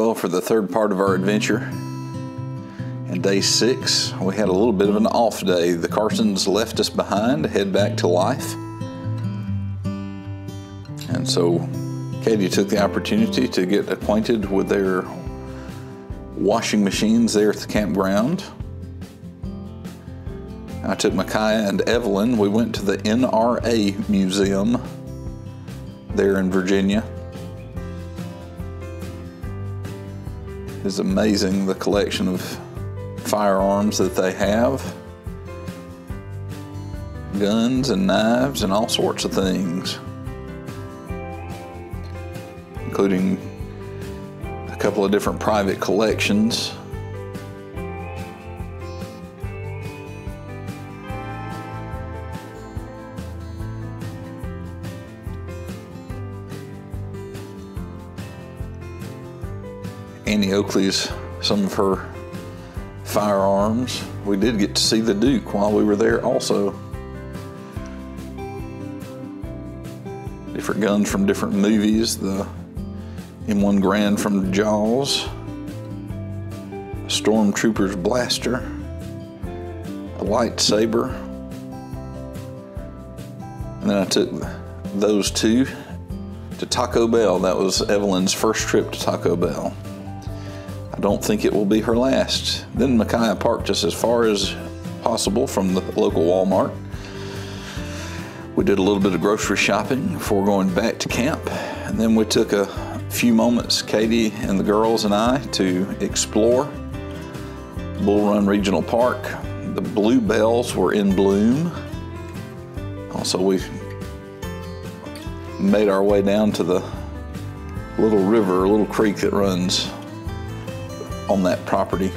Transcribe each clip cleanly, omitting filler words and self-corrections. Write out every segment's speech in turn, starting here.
Well, for the third part of our adventure, and day 6, we had a little bit of an off day. The Carsons left us behind to head back to life. And so Katie took the opportunity to get acquainted with their washing machines there at the campground. I took Micaiah and Evelyn. We went to the NRA Museum there in Virginia. It's amazing the collection of firearms that they have. Guns and knives and all sorts of things, including a couple of different private collections. Annie Oakley's some of her firearms. We did get to see the Duke while we were there also. Different guns from different movies. The M1 Garand from Jaws, a Stormtrooper's blaster, a lightsaber. And then I took those two to Taco Bell. That was Evelyn's first trip to Taco Bell. I don't think it will be her last. Then Micaiah parked us as far as possible from the local Walmart. We did a little bit of grocery shopping before going back to camp. And then we took a few moments, Katie and the girls and I, to explore Bull Run Regional Park. The bluebells were in bloom. Also, we made our way down to the little river, a little creek that runs on that property.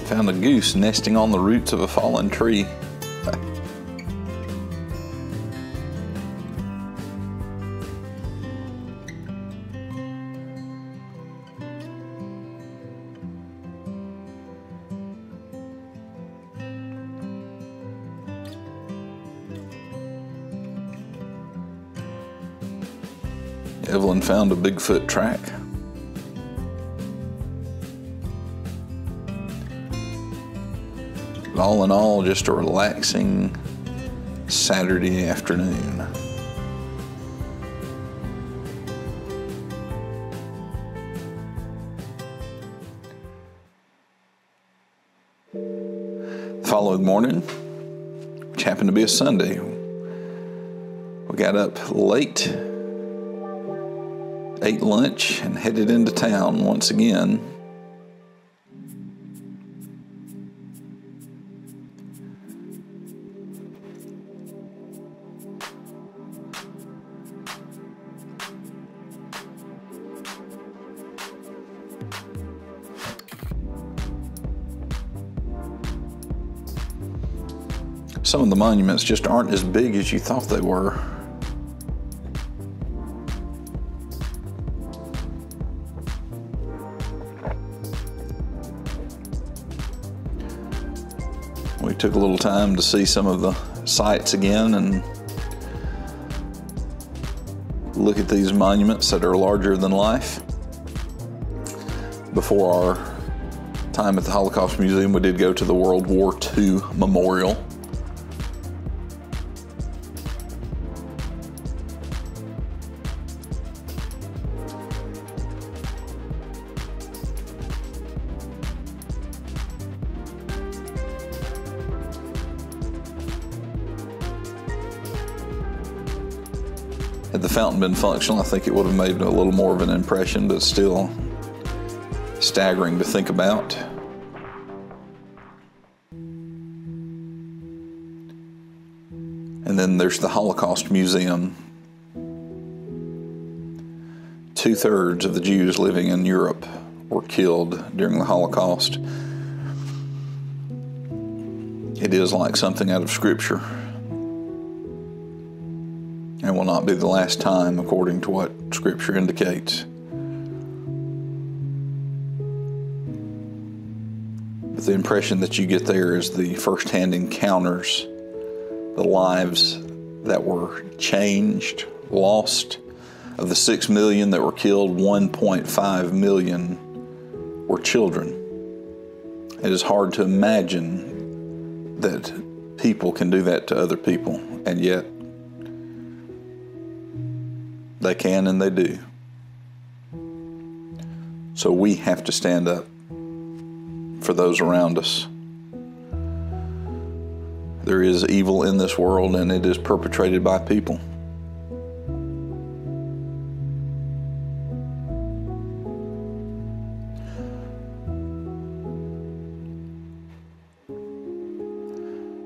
Found a goose nesting on the roots of a fallen tree. Evelyn found a Bigfoot track. But all in all, just a relaxing Saturday afternoon. The following morning, which happened to be a Sunday, we got up late, ate lunch, and headed into town once again. Some of the monuments just aren't as big as you thought they were. We took a little time to see some of the sights again and look at these monuments that are larger than life. Before our time at the Holocaust Museum, we did go to the World War II Memorial. Had the fountain been functional, I think it would have made a little more of an impression, but still staggering to think about. And then there's the Holocaust Museum. 2/3 of the Jews living in Europe were killed during the Holocaust. It is like something out of Scripture, and will not be the last time, according to what Scripture indicates. But the impression that you get there is the firsthand encounters, the lives that were changed, lost. Of the 6 million that were killed, 1.5 million were children. It is hard to imagine that people can do that to other people, and yet they can and they do. So we have to stand up for those around us. There is evil in this world, and it is perpetrated by people.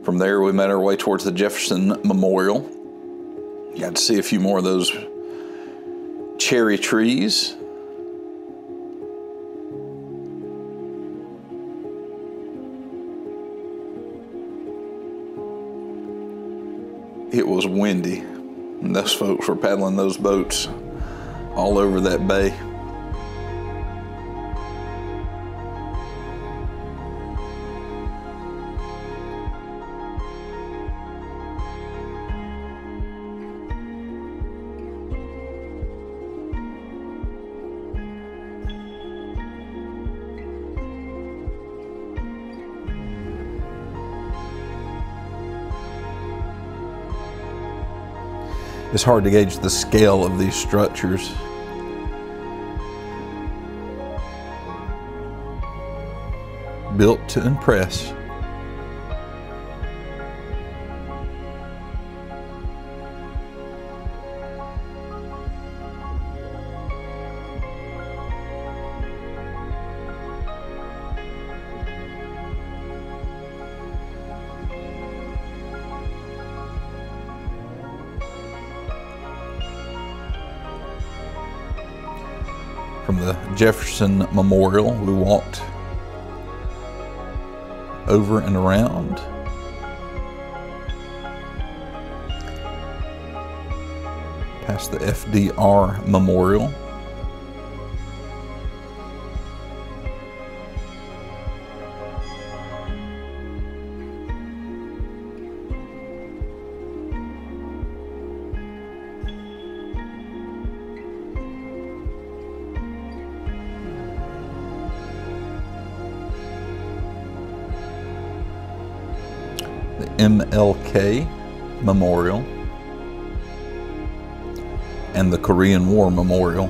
From there, we made our way towards the Jefferson Memorial. Got to see a few more of those cherry trees. It was windy, and those folks were paddling those boats all over that bay. It's hard to gauge the scale of these structures. Built to impress. From the Jefferson Memorial, we walked over and around. Past the FDR Memorial. The MLK Memorial, and the Korean War Memorial.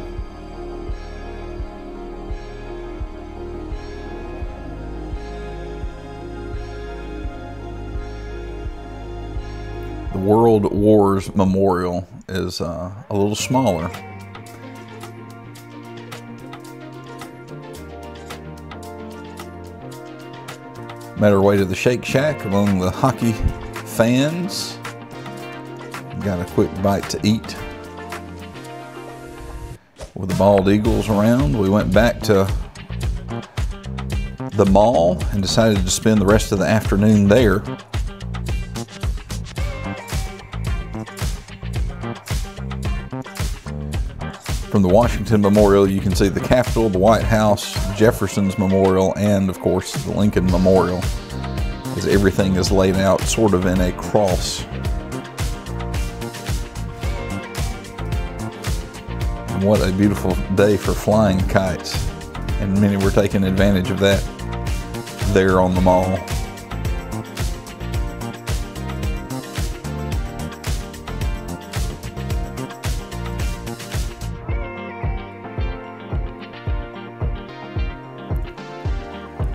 The World Wars Memorial is a little smaller. Made our way to the Shake Shack among the hockey fans. Got a quick bite to eat. With the bald eagles around, we went back to the mall and decided to spend the rest of the afternoon there. From the Washington Memorial, you can see the Capitol, the White House, Jefferson's Memorial, and of course the Lincoln Memorial, as everything is laid out sort of in a cross. And what a beautiful day for flying kites, and many were taking advantage of that there on the mall.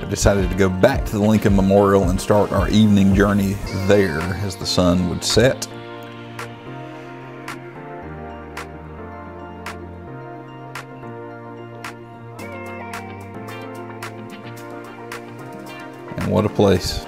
Decided to go back to the Lincoln Memorial and start our evening journey there as the sun would set. And what a place.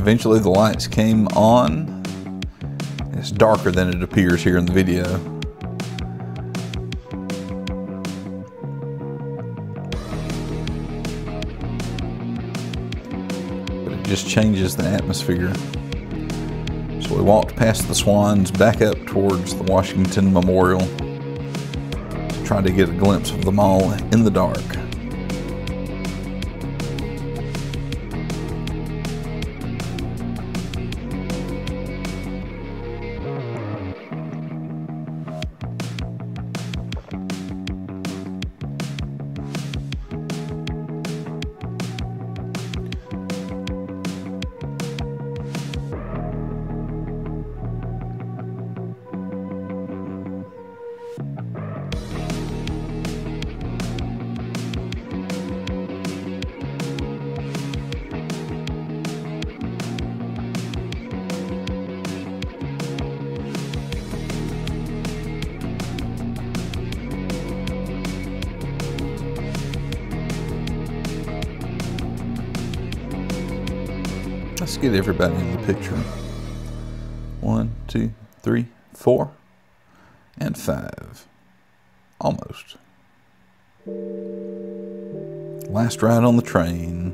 Eventually the lights came on. It's darker than it appears here in the video. But it just changes the atmosphere. So we walked past the swans back up towards the Washington Memorial to try to get a glimpse of the mall in the dark. Let's get everybody in the picture. 1, 2, 3, 4, and 5. Almost. Last ride on the train.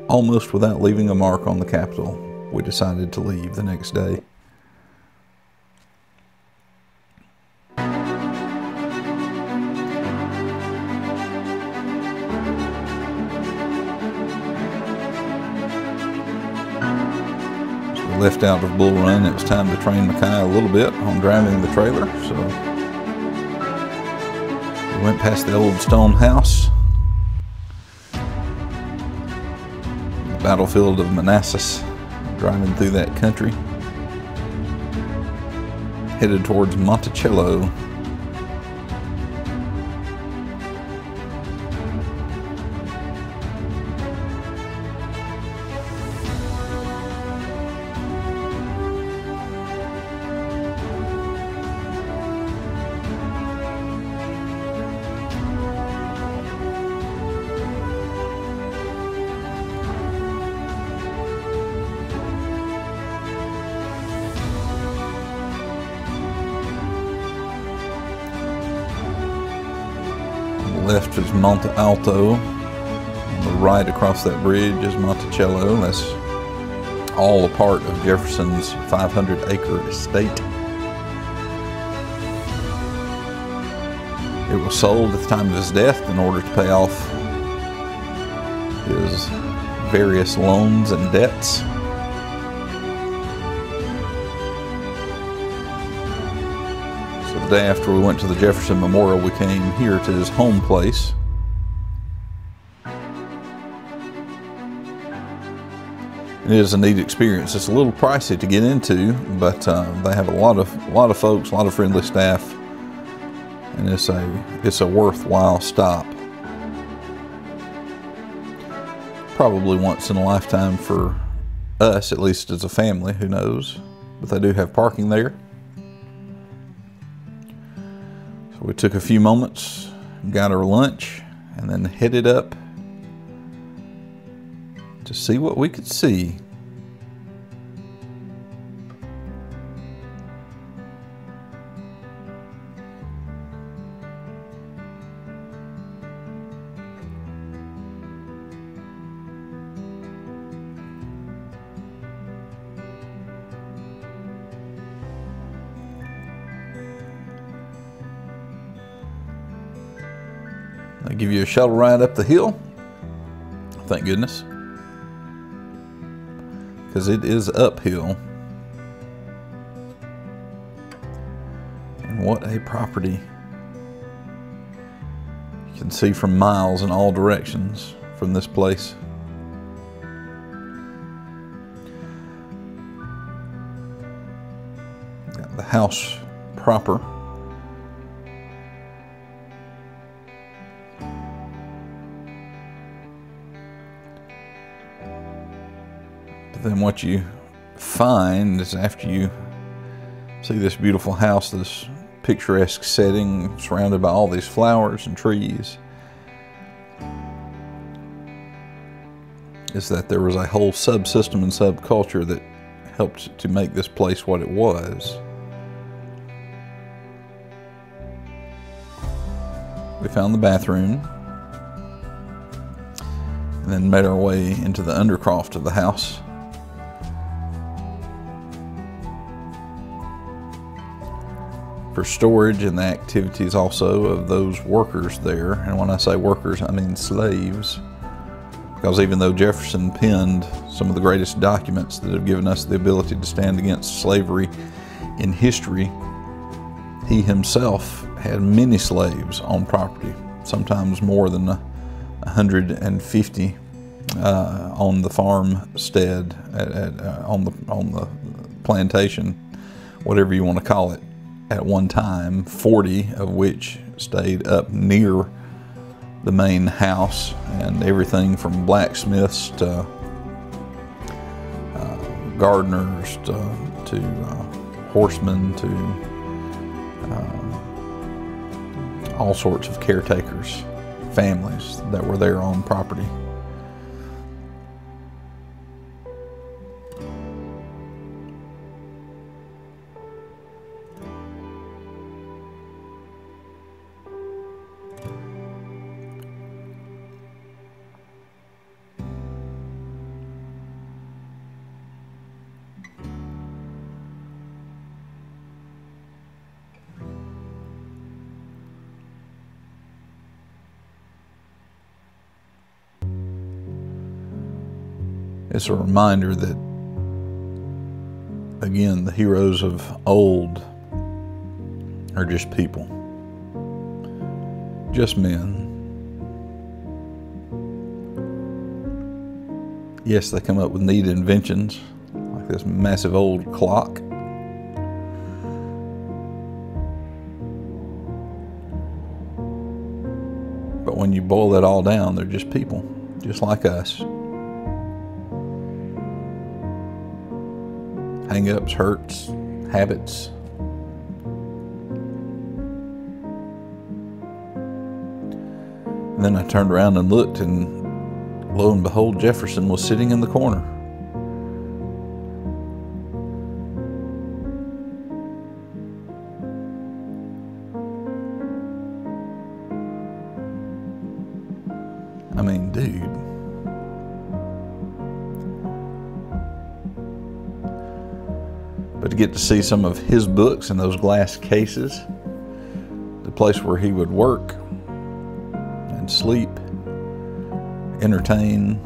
Almost without leaving a mark on the Capitol, we decided to leave the next day. Left out of Bull Run. It was time to train Micaiah a little bit on driving the trailer, so we went past the old stone house, the battlefield of Manassas, driving through that country, headed towards Monticello. Left is Monte Alto. On the right across that bridge is Monticello. That's all a part of Jefferson's 500-acre estate. It was sold at the time of his death in order to pay off his various loans and debts. The day after we went to the Jefferson Memorial, we came here to his home place. It is a neat experience. It's a little pricey to get into, but they have a lot of folks, a lot of friendly staff, and it's a worthwhile stop. Probably once in a lifetime for us, at least as a family. Who knows? But they do have parking there. We took a few moments, got our lunch, and then headed up to see what we could see. They give you a shuttle ride up the hill, thank goodness, because it is uphill. And what a property. You can see from miles in all directions from this place. Got the house proper. Then what you find is after you see this beautiful house, this picturesque setting surrounded by all these flowers and trees, is that there was a whole subsystem and subculture that helped to make this place what it was. We found the bathroom and then made our way into the undercroft of the house. For storage and the activities also of those workers there. And when I say workers, I mean slaves. Because even though Jefferson penned some of the greatest documents that have given us the ability to stand against slavery in history, he himself had many slaves on property, sometimes more than 150 on the farmstead, on the plantation, whatever you want to call it. At one time, 40 of which stayed up near the main house, and everything from blacksmiths to gardeners to horsemen to all sorts of caretakers, families that were there on property. It's a reminder that, again, the heroes of old are just people, just men. Yes, they come up with neat inventions, like this massive old clock. But when you boil it all down, they're just people, just like us. Hang-ups, hurts, habits. And then I turned around and looked, and lo and behold, Jefferson was sitting in the corner. I mean, dude. But to get to see some of his books in those glass cases, the place where he would work and sleep, entertain.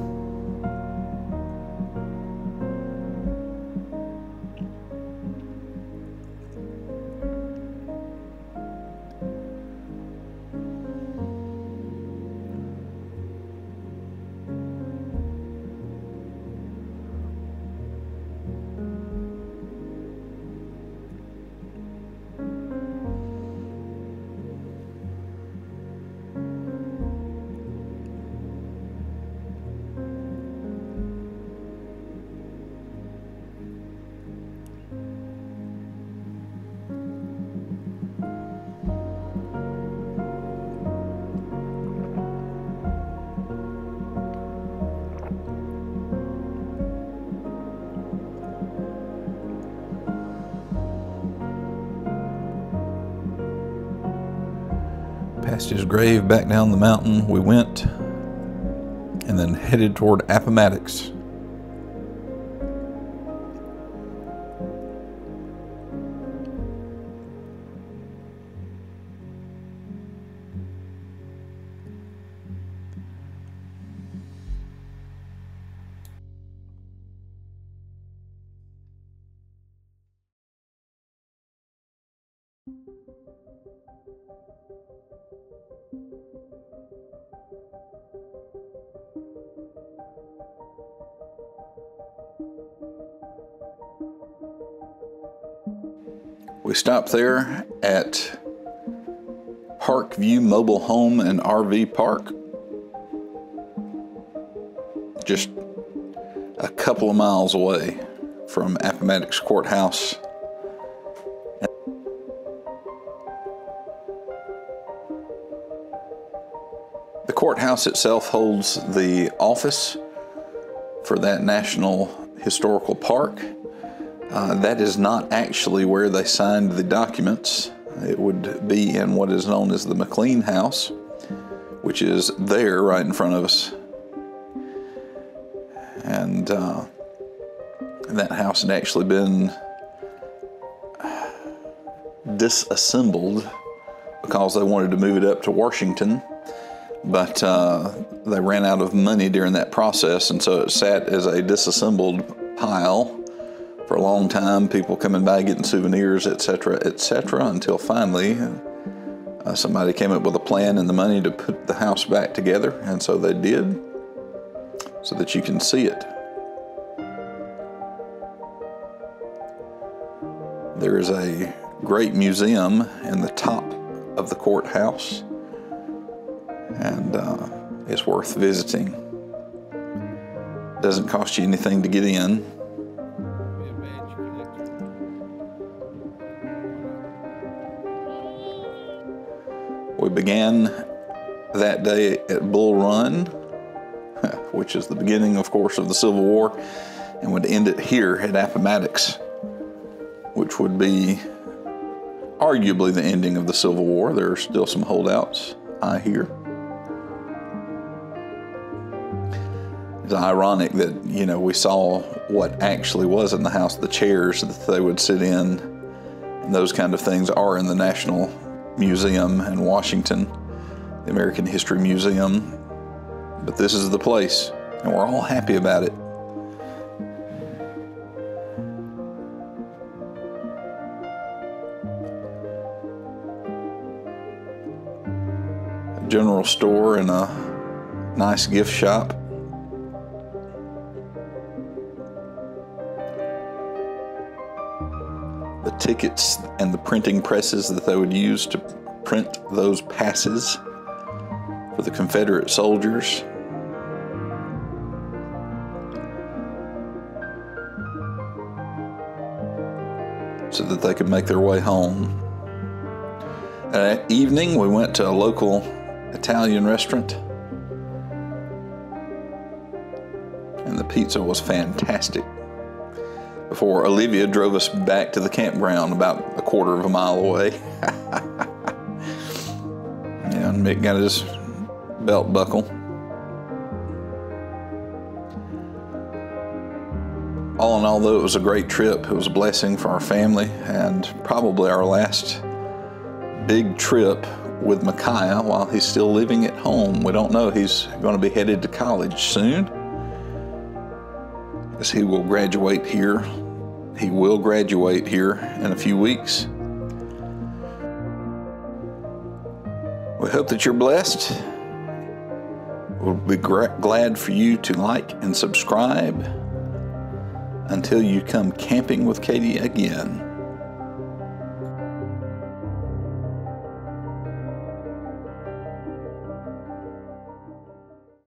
Past his grave, back down the mountain we went, and then headed toward Appomattox. We stopped there at Parkview Mobile Home and RV Park, just a couple of miles away from Appomattox Courthouse. The courthouse itself holds the office for that National Historical Park. That is not actually where they signed the documents. It would be in what is known as the McLean House, which is there right in front of us. And that house had actually been disassembled because they wanted to move it up to Washington, but they ran out of money during that process, and so it sat as a disassembled pile for a long time, people coming by getting souvenirs, etc., until finally somebody came up with a plan and the money to put the house back together, and so they did, so that you can see it. There is a great museum in the top of the courthouse, and it's worth visiting. Doesn't cost you anything to get in. We began that day at Bull Run, which is the beginning, of course, of the Civil War, and would end it here at Appomattox, which would be arguably the ending of the Civil War. There are still some holdouts, I hear. It's ironic that, you know, we saw what actually was in the house. The chairs that they would sit in and those kind of things are in the National Museum in Washington, the American History Museum. But this is the place, and we're all happy about it. A general store and a nice gift shop. The tickets and the printing presses that they would use to print those passes for the Confederate soldiers. So that they could make their way home. That evening, we went to a local Italian restaurant, and the pizza was fantastic. Before Olivia drove us back to the campground about a quarter of a mile away. Yeah, and Mick got his belt buckle. All in all, though, it was a great trip. It was a blessing for our family, and probably our last big trip with Micaiah while he's still living at home. We don't know. He's going to be headed to college soon, as he will graduate here. He will graduate here in a few weeks. We hope that you're blessed. We'll be glad for you to like and subscribe until you come camping with Katie again.